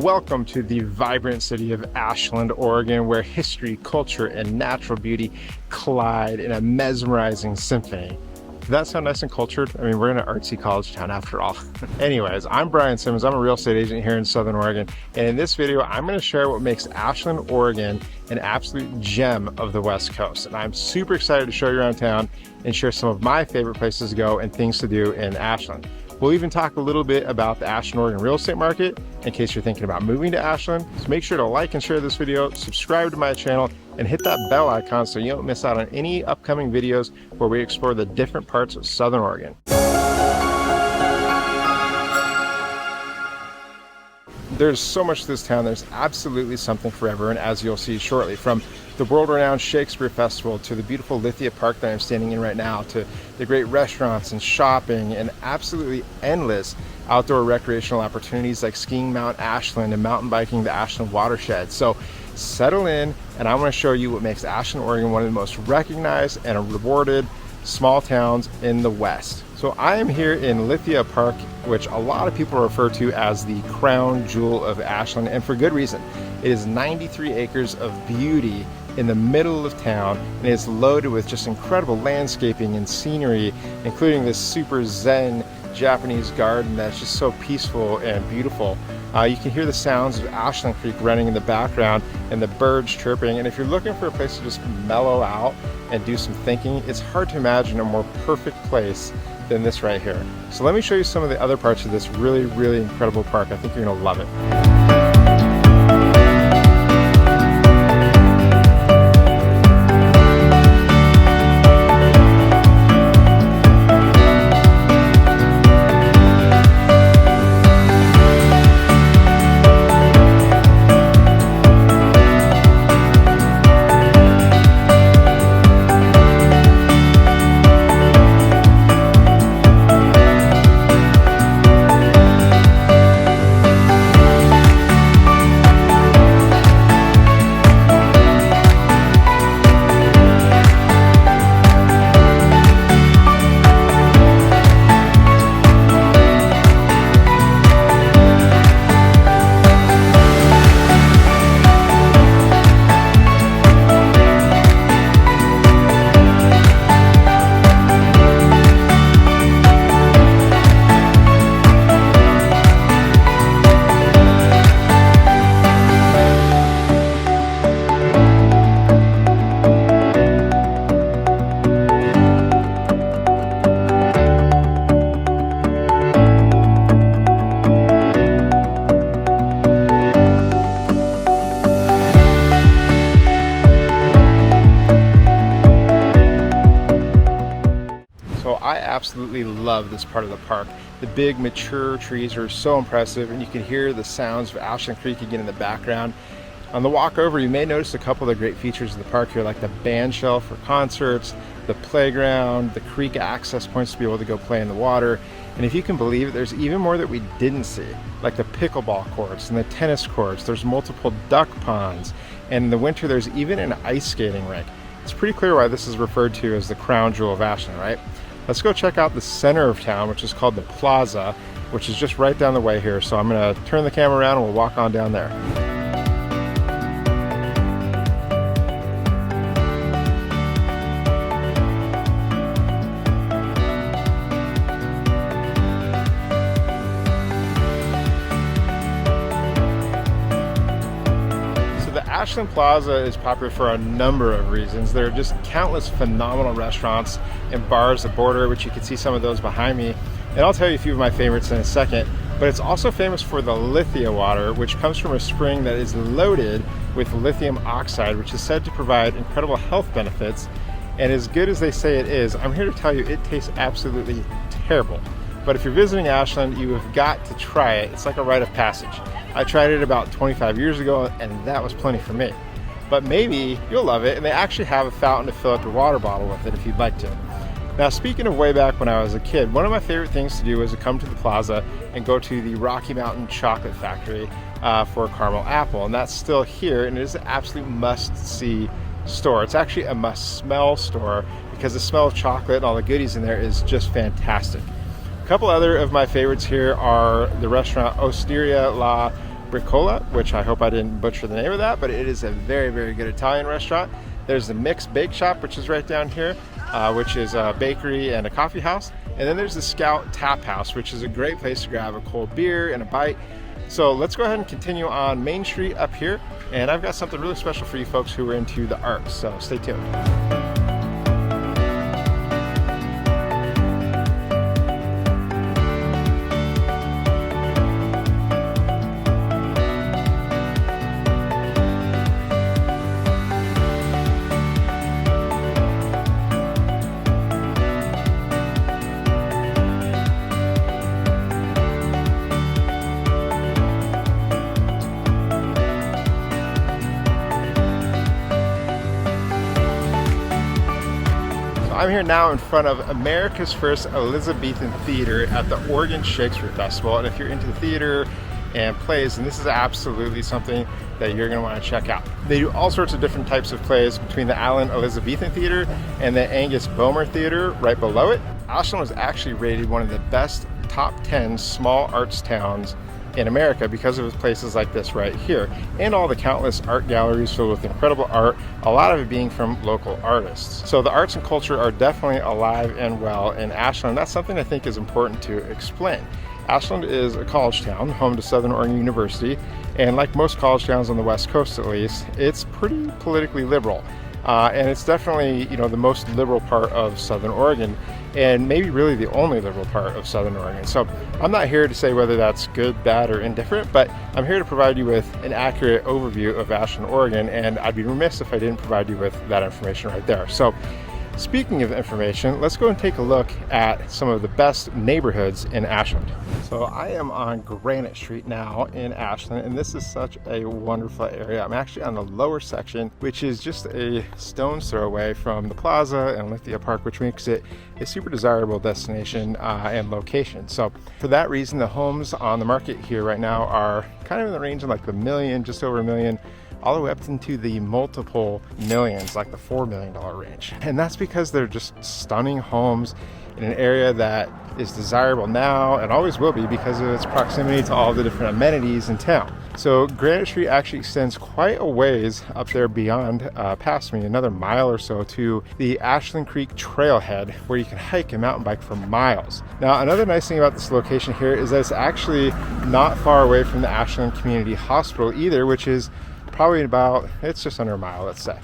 Welcome to the vibrant city of Ashland, Oregon, where history, culture, and natural beauty collide in a mesmerizing symphony. Does that sound nice and cultured? I mean, we're in an artsy college town after all. Anyways, I'm Brian Simmons. I'm a real estate agent here in Southern Oregon. And in this video, I'm going to share what makes Ashland, Oregon an absolute gem of the West Coast. And I'm super excited to show you around town and share some of my favorite places to go and things to do in Ashland. We'll even talk a little bit about the Ashland, Oregon real estate market in case you're thinking about moving to Ashland. So make sure to like and share this video, subscribe to my channel, and hit that bell icon so you don't miss out on any upcoming videos where we explore the different parts of Southern Oregon. There's so much to this town. There's absolutely something for everyone, as you'll see shortly. From the world-renowned Shakespeare Festival to the beautiful Lithia Park that I'm standing in right now, to the great restaurants and shopping and absolutely endless outdoor recreational opportunities like skiing Mount Ashland and mountain biking the Ashland watershed. So settle in, and I want to show you what makes Ashland, Oregon one of the most recognized and rewarded small towns in the West. So I am here in Lithia Park, which a lot of people refer to as the crown jewel of Ashland, and for good reason. It is 93 acres of beauty in the middle of town, and it is loaded with just incredible landscaping and scenery, including this super zen Japanese garden that's just so peaceful and beautiful. You can hear the sounds of Ashland Creek running in the background and the birds chirping. And if you're looking for a place to just mellow out and do some thinking, it's hard to imagine a more perfect place than this right here. So let me show you some of the other parts of this really, really incredible park. I think you're gonna love it. I absolutely love this part of the park. The big mature trees are so impressive, and you can hear the sounds of Ashland Creek again in the background. On the walk over, you may notice a couple of the great features of the park here, like the band shell for concerts, the playground, the creek access points to be able to go play in the water. And if you can believe it, there's even more that we didn't see, like the pickleball courts and the tennis courts. There's multiple duck ponds, and in the winter there's even an ice skating rink. It's pretty clear why this is referred to as the crown jewel of Ashland, right? Let's go check out the center of town, which is called the Plaza, which is just right down the way here. So I'm gonna turn the camera around and we'll walk on down there. Ashland Plaza is popular for a number of reasons. There are just countless phenomenal restaurants and bars that border, which you can see some of those behind me. And I'll tell you a few of my favorites in a second. But it's also famous for the Lithia water, which comes from a spring that is loaded with lithium oxide, which is said to provide incredible health benefits. And as good as they say it is, I'm here to tell you it tastes absolutely terrible. But if you're visiting Ashland, you have got to try it. It's like a rite of passage. I tried it about 25 years ago, and that was plenty for me. But maybe you'll love it, and they actually have a fountain to fill up your water bottle with it if you'd like to. Now, speaking of way back when I was a kid, one of my favorite things to do was to come to the Plaza and go to the Rocky Mountain Chocolate Factory for a caramel apple, and that's still here, and it is an absolute must-see store. It's actually a must-smell store because the smell of chocolate and all the goodies in there is just fantastic. A couple other of my favorites here are the restaurant Osteria La Bricola, which I hope I didn't butcher the name of that, but it is a very, very good Italian restaurant. There's the Mixed Bake Shop, which is right down here, which is a bakery and a coffee house. And then there's the Scout Tap House, which is a great place to grab a cold beer and a bite. So let's go ahead and continue on Main Street up here. And I've got something really special for you folks who are into the arts, so stay tuned. I'm here now in front of America's first Elizabethan theater at the Oregon Shakespeare Festival. And if you're into theater and plays, then this is absolutely something that you're going to want to check out. They do all sorts of different types of plays between the Allen Elizabethan Theater and the Angus Bomer Theater right below it. Ashland was actually rated one of the best top 10 small arts towns in America because of places like this right here, and all the countless art galleries filled with incredible art, a lot of it being from local artists. So the arts and culture are definitely alive and well in Ashland. That's something I think is important to explain. Ashland is a college town, home to Southern Oregon University, and like most college towns on the West Coast at least, it's pretty politically liberal. And it's definitely, the most liberal part of Southern Oregon, and maybe really the only liberal part of Southern Oregon. So I'm not here to say whether that's good, bad, or indifferent, but I'm here to provide you with an accurate overview of Ashland, Oregon, and I'd be remiss if I didn't provide you with that information right there. So speaking of information, let's go and take a look at some of the best neighborhoods in Ashland. So I am on Granite Street now in Ashland, and this is such a wonderful area. I'm actually on the lower section, which is just a stone's throw away from the plaza and Lithia Park, which makes it a super desirable destination and location. So for that reason, the homes on the market here right now are kind of in the range of like the million, just over $1 million, all the way up into the multiple millions, like the $4 million range. And that's because they're just stunning homes in an area that is desirable now and always will be because of its proximity to all the different amenities in town. So Granite Street actually extends quite a ways up there beyond, past me, another mile or so, to the Ashland Creek Trailhead, where you can hike and mountain bike for miles. Now, another nice thing about this location here is that it's actually not far away from the Ashland Community Hospital either, which is probably it's just under a mile, let's say.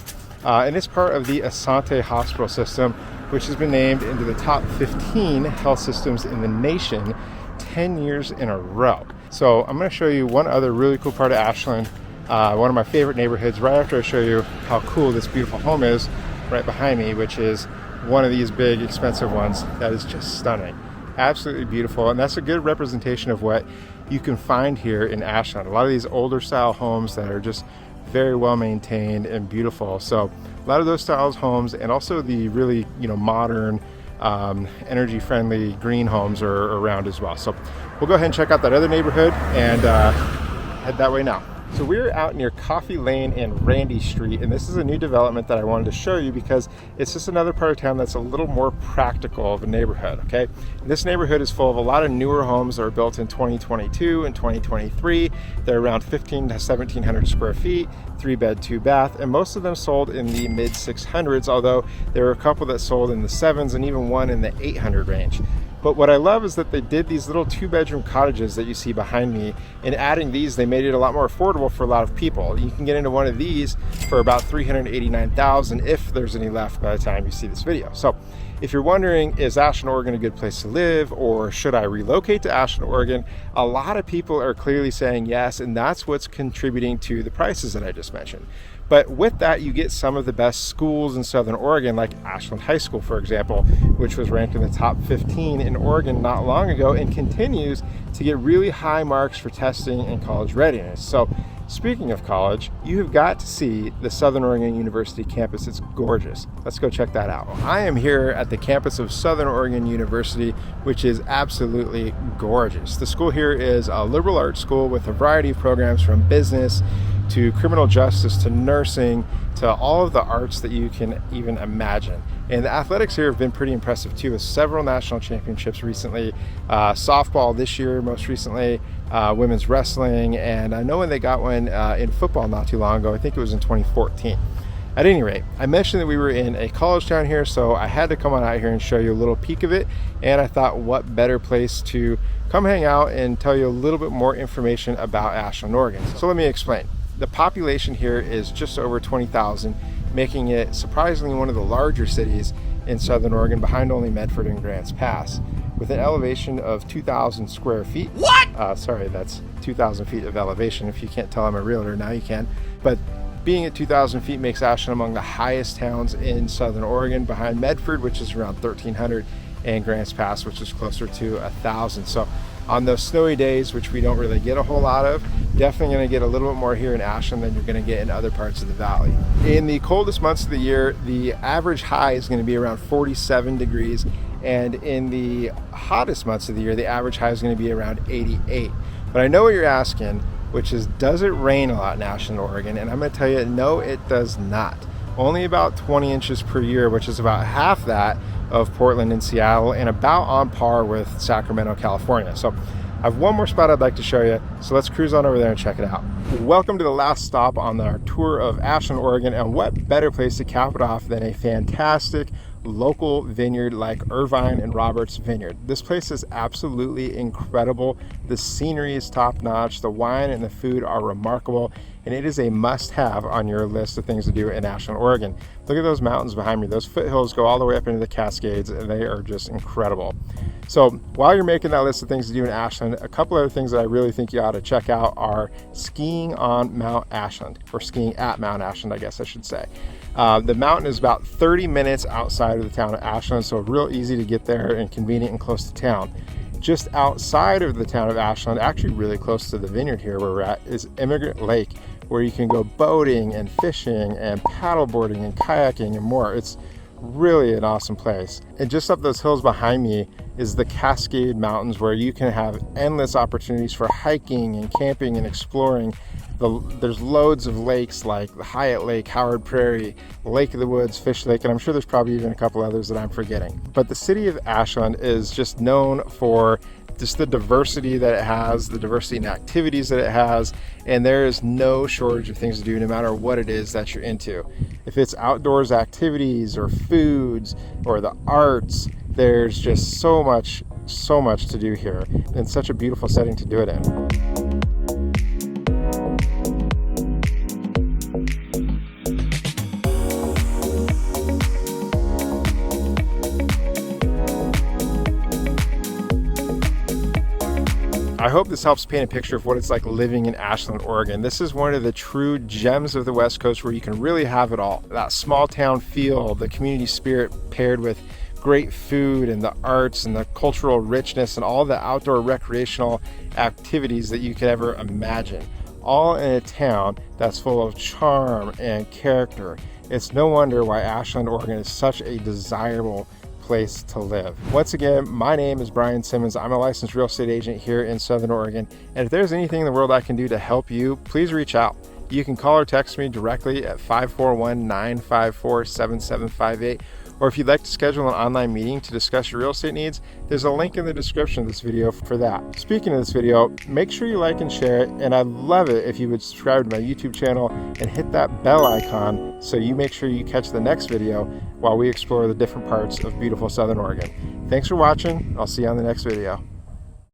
And it's part of the Asante Hospital System, which has been named into the top 15 health systems in the nation 10 years in a row. So I'm going to show you one other really cool part of Ashland, one of my favorite neighborhoods, right after I show you how cool this beautiful home is right behind me, which is one of these big, expensive ones that is just stunning. Absolutely beautiful, and that's a good representation of what you can find here in Ashland. A lot of these older style homes that are just very well maintained and beautiful. So a lot of those styles homes, and also the really modern energy friendly green homes are around as well. So we'll go ahead and check out that other neighborhood and head that way now. So we're out near Coffee Lane and Randy Street, and this is a new development that I wanted to show you because it's just another part of town that's a little more practical of a neighborhood, okay? And this neighborhood is full of a lot of newer homes that were built in 2022 and 2023. They're around 15 to 1,700 square feet, 3-bed, 2-bath, and most of them sold in the mid 600s, although there were a couple that sold in the 7s and even one in the 800 range. But what I love is that they did these little 2-bedroom cottages that you see behind me, and adding these, they made it a lot more affordable for a lot of people. You can get into one of these for about $389,000 if there's any left by the time you see this video. So if you're wondering, is Ashland, Oregon a good place to live, or should I relocate to Ashland, Oregon? A lot of people are clearly saying yes, and that's what's contributing to the prices that I just mentioned. But with that, you get some of the best schools in Southern Oregon, like Ashland High School, for example, which was ranked in the top 15 in Oregon not long ago and continues to get really high marks for testing and college readiness. So speaking of college, you have got to see the Southern Oregon University campus. It's gorgeous. Let's go check that out. I am here at the campus of Southern Oregon University, which is absolutely gorgeous. The school here is a liberal arts school with a variety of programs from business to criminal justice to nursing to all of the arts that you can even imagine. And the athletics here have been pretty impressive too, with several national championships recently, softball this year most recently, women's wrestling, and I know when they got one in football not too long ago. I think it was in 2014. At any rate, I mentioned that we were in a college town here, so I had to come on out here and show you a little peek of it, and I thought what better place to come hang out and tell you a little bit more information about Ashland, Oregon. So let me explain. The population here is just over 20,000, making it surprisingly one of the larger cities in Southern Oregon, behind only Medford and Grants Pass, with an elevation of 2,000 square feet. What? Sorry, that's 2,000 feet of elevation. If you can't tell I'm a realtor, now you can. But being at 2,000 feet makes Ashland among the highest towns in Southern Oregon, behind Medford, which is around 1,300, and Grants Pass, which is closer to 1,000. So on those snowy days, which we don't really get a whole lot of, definitely going to get a little bit more here in Ashland than you're going to get in other parts of the valley. In the coldest months of the year, the average high is going to be around 47 degrees, and in the hottest months of the year, the average high is going to be around 88. But I know what you're asking, which is, does it rain a lot in Ashland, Oregon? And I'm going to tell you, no, it does not. Only about 20 inches per year, which is about half that of Portland and Seattle, and about on par with Sacramento, California. So I have one more spot I'd like to show you, so let's cruise on over there and check it out. Welcome to the last stop on our tour of Ashland, Oregon, and what better place to cap it off than a fantastic local vineyard like Irvine and Roberts Vineyard. This place is absolutely incredible. The scenery is top-notch, the wine and the food are remarkable, and it is a must-have on your list of things to do in Ashland, Oregon. Look at those mountains behind me. Those foothills go all the way up into the Cascades, and they are just incredible. So while you're making that list of things to do in Ashland, a couple other things that I really think you ought to check out are skiing on Mount Ashland, or skiing at Mount Ashland, I guess I should say. The mountain is about 30 minutes outside of the town of Ashland, so real easy to get there and convenient and close to town. Just outside of the town of Ashland, actually really close to the vineyard here where we're at, is Immigrant Lake, where you can go boating and fishing and paddleboarding and kayaking and more. It's really an awesome place. And just up those hills behind me is the Cascade Mountains, where you can have endless opportunities for hiking and camping and exploring. There's loads of lakes like the Hyatt Lake, Howard Prairie, Lake of the Woods, Fish Lake, and I'm sure there's probably even a couple others that I'm forgetting. But the city of Ashland is just known for just the diversity that it has, the diversity in activities that it has, and there is no shortage of things to do no matter what it is that you're into. If it's outdoors activities or foods or the arts, there's just so much to do here, and such a beautiful setting to do it in. I hope this helps paint a picture of what it's like living in Ashland, Oregon. This is one of the true gems of the West Coast where you can really have it all. That small town feel, the community spirit paired with great food and the arts and the cultural richness and all the outdoor recreational activities that you could ever imagine. All in a town that's full of charm and character. It's no wonder why Ashland, Oregon is such a desirable place to live. Once again, my name is Brian Simmons. I'm a licensed real estate agent here in Southern Oregon. And if there's anything in the world I can do to help you, please reach out. You can call or text me directly at 541-954-7758. Or if you'd like to schedule an online meeting to discuss your real estate needs, there's a link in the description of this video for that. Speaking of this video, make sure you like and share it, and I'd love it if you would subscribe to my YouTube channel and hit that bell icon so you make sure you catch the next video while we explore the different parts of beautiful Southern Oregon. Thanks for watching. I'll see you on the next video.